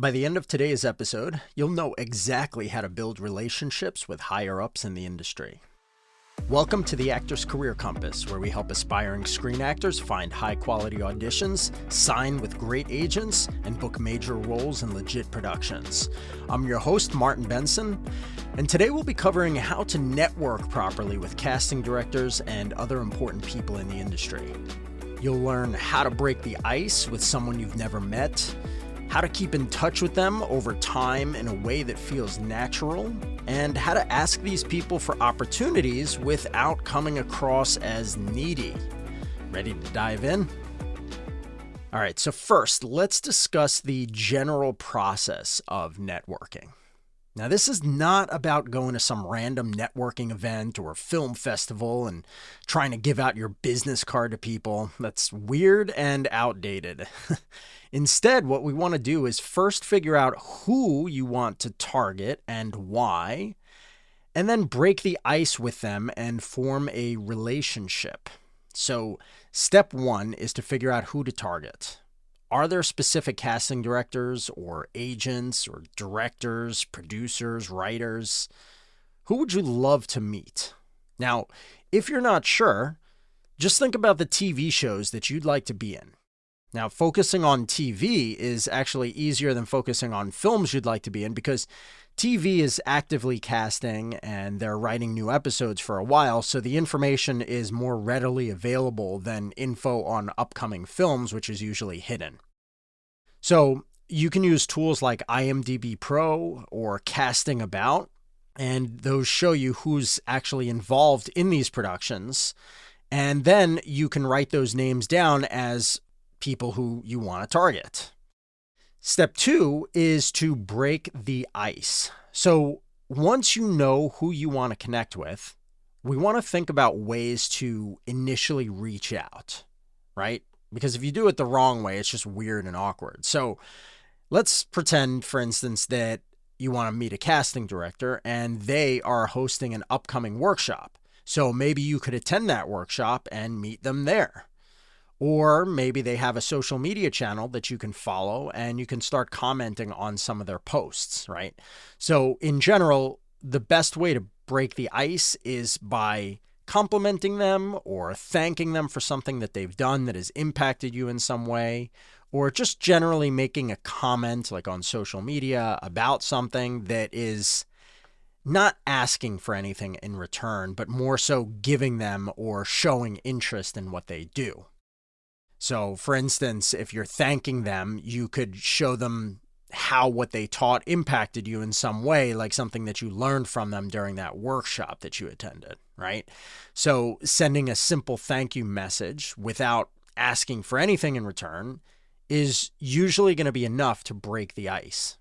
By the end of today's episode, you'll know exactly how to build relationships with higher-ups in the industry. Welcome to the Actor's Career Compass, where we help aspiring screen actors find high-quality auditions, sign with great agents, and book major roles in legit productions. I'm your host, Martin Benson, and today we'll be covering how to network properly with casting directors and other important people in the industry. You'll learn how to break the ice with someone you've never met, how to keep in touch with them over time in a way that feels natural, and how to ask these people for opportunities without coming across as needy. Ready to dive in? All right, so first, let's discuss the general process of networking. Now, this is not about going to some random networking event or film festival and trying to give out your business card to people. That's weird and outdated. Instead, what we want to do is first figure out who you want to target and why, and then break the ice with them and form a relationship. So, step one is to figure out who to target. Are there specific casting directors or agents or directors, producers, writers? Who would you love to meet? Now, if you're not sure, just think about the TV shows that you'd like to be in. Now, focusing on TV is actually easier than focusing on films you'd like to be in because TV is actively casting and they're writing new episodes for a while, so the information is more readily available than info on upcoming films, which is usually hidden. So you can use tools like IMDb Pro or Casting About, and those show you who's actually involved in these productions, and then you can write those names down as people who you want to target. Step two is to break the ice. So once you know who you want to connect with, we want to think about ways to initially reach out, right? Because if you do it the wrong way, it's just weird and awkward. So let's pretend, for instance, that you want to meet a casting director and they are hosting an upcoming workshop. So maybe you could attend that workshop and meet them there. Or maybe they have a social media channel that you can follow and you can start commenting on some of their posts, right? So in general, the best way to break the ice is by complimenting them or thanking them for something that they've done that has impacted you in some way, or just generally making a comment like on social media about something that is not asking for anything in return, but more so giving them or showing interest in what they do. So, for instance, if you're thanking them, you could show them how what they taught impacted you in some way, like something that you learned from them during that workshop that you attended, right? So, sending a simple thank you message without asking for anything in return is usually going to be enough to break the ice.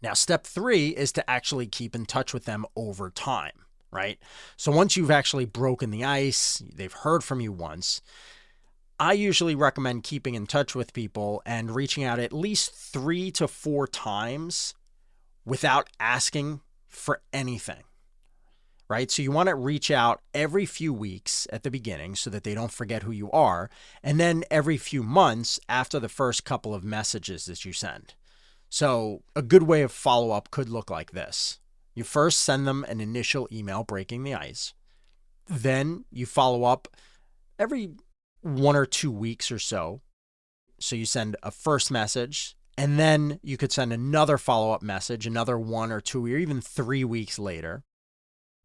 Now, step three is to actually keep in touch with them over time, right? So, once you've actually broken the ice, they've heard from you once, I usually recommend keeping in touch with people and reaching out at least 3 to 4 times without asking for anything, right? So you want to reach out every few weeks at the beginning so that they don't forget who you are, and then every few months after the first couple of messages that you send. So a good way of follow-up could look like this. You first send them an initial email breaking the ice. Then you follow up every 1 or 2 weeks or so. So you send a first message, and then you could send another follow-up message, another 1 or 2 or even 3 weeks later.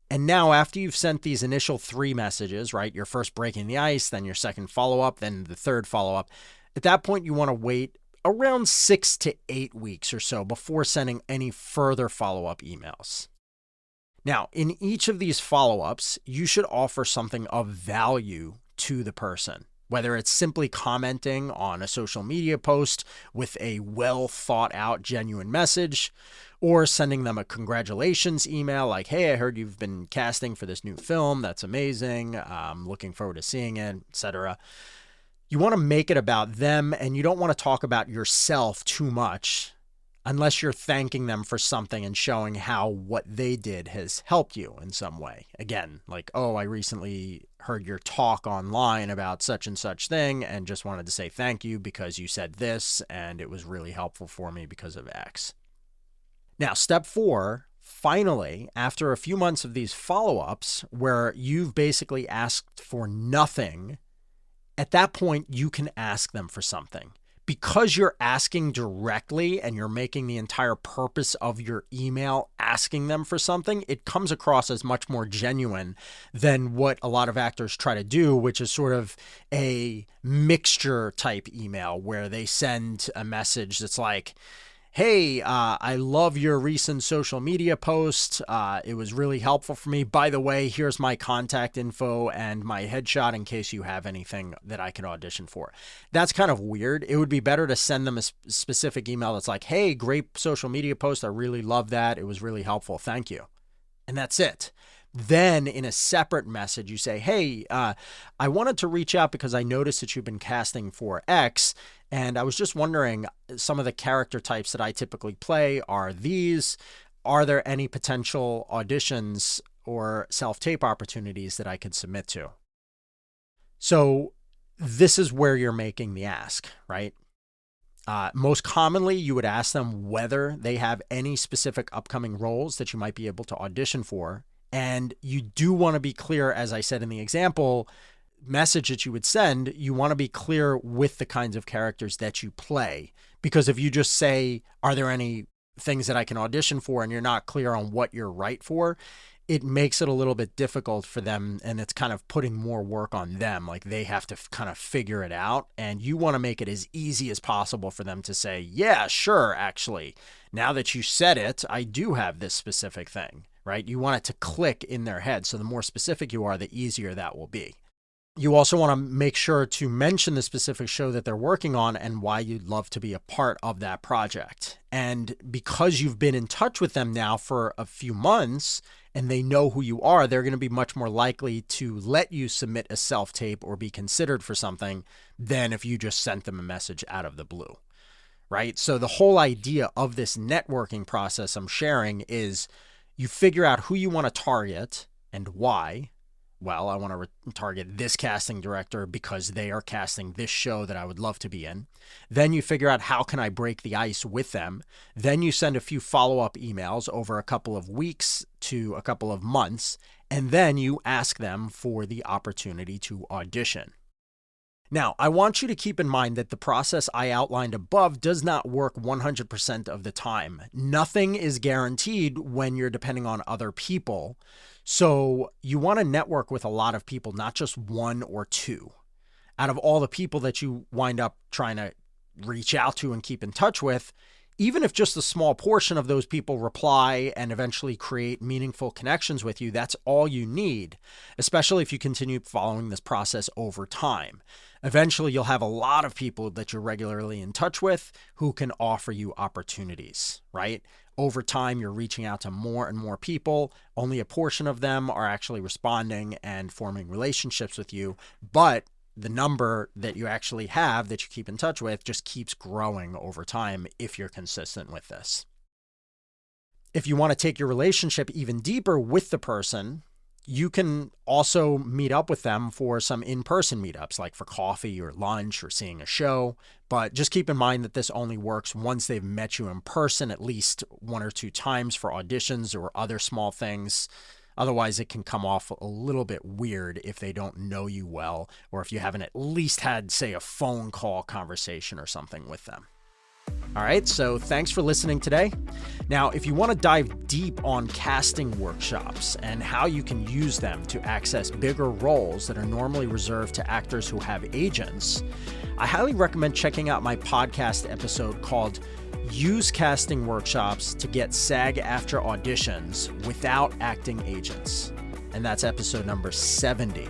And now after you've sent these initial 3 messages, right, your first breaking the ice, then your second follow-up, then the third follow-up, at that point you want to wait around 6 to 8 weeks or so before sending any further follow-up emails. Now, in each of these follow-ups, you should offer something of value to the person, whether it's simply commenting on a social media post with a well thought out, genuine message, or sending them a congratulations email like, hey, I heard you've been casting for this new film. That's amazing. I'm looking forward to seeing it, etc. You want to make it about them and you don't want to talk about yourself too much unless you're thanking them for something and showing how what they did has helped you in some way. Again, like, oh, I recently heard your talk online about such and such thing and just wanted to say thank you because you said this and it was really helpful for me because of X. Now, step 4, finally, after a few months of these follow-ups where you've basically asked for nothing, at that point, you can ask them for something. Because you're asking directly and you're making the entire purpose of your email asking them for something, it comes across as much more genuine than what a lot of actors try to do, which is sort of a mixture type email where they send a message that's like, hey, I love your recent social media post. It was really helpful for me. By the way, here's my contact info and my headshot in case you have anything that I can audition for. That's kind of weird. It would be better to send them a specific email that's like, hey, great social media post. I really love that. It was really helpful. Thank you. And that's it. Then in a separate message, you say, hey, I wanted to reach out because I noticed that you've been casting for X. And I was just wondering, some of the character types that I typically play are these. Are there any potential auditions or self-tape opportunities that I could submit to? So this is where you're making the ask, right? Most commonly, you would ask them whether they have any specific upcoming roles that you might be able to audition for. And you do want to be clear, as I said in the example message that you would send, you want to be clear with the kinds of characters that you play. Because if you just say, are there any things that I can audition for, and you're not clear on what you're right for, it makes it a little bit difficult for them, and it's kind of putting more work on them. Like they have to kind of figure it out, and you want to make it as easy as possible for them to say, yeah, sure, actually, now that you said it, I do have this specific thing, right? You want it to click in their head. So the more specific you are, the easier that will be. You also want to make sure to mention the specific show that they're working on and why you'd love to be a part of that project. And because you've been in touch with them now for a few months and they know who you are, they're going to be much more likely to let you submit a self-tape or be considered for something than if you just sent them a message out of the blue, right? So the whole idea of this networking process I'm sharing is you figure out who you want to target and why. Well, I want to target this casting director because they are casting this show that I would love to be in. Then you figure out how can I break the ice with them. Then you send a few follow-up emails over a couple of weeks to a couple of months, and then you ask them for the opportunity to audition. Now, I want you to keep in mind that the process I outlined above does not work 100% of the time. Nothing is guaranteed when you're depending on other people. So you want to network with a lot of people, not just one or two. Out of all the people that you wind up trying to reach out to and keep in touch with, even if just a small portion of those people reply and eventually create meaningful connections with you, that's all you need, especially if you continue following this process over time. Eventually, you'll have a lot of people that you're regularly in touch with who can offer you opportunities, right? Over time, you're reaching out to more and more people. Only a portion of them are actually responding and forming relationships with you, but the number that you actually have that you keep in touch with just keeps growing over time if you're consistent with this. If you want to take your relationship even deeper with the person, you can also meet up with them for some in-person meetups, like for coffee or lunch or seeing a show. But just keep in mind that this only works once they've met you in person at least 1 or 2 times for auditions or other small things. Otherwise, it can come off a little bit weird if they don't know you well, or if you haven't at least had, say, a phone call conversation or something with them. All right, so thanks for listening today. Now, if you want to dive deep on casting workshops and how you can use them to access bigger roles that are normally reserved to actors who have agents, I highly recommend checking out my podcast episode called Use Casting Workshops to Get SAG-AFTRA Auditions Without Acting Agents. And that's episode number 70.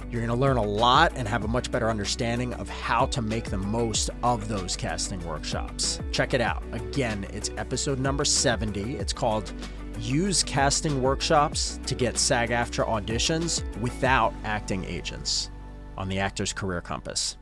You're going to learn a lot and have a much better understanding of how to make the most of those casting workshops. Check it out. Again, it's episode number 70. It's called Use Casting Workshops to Get SAG-AFTRA Auditions Without Acting Agents on the Actors Career Compass.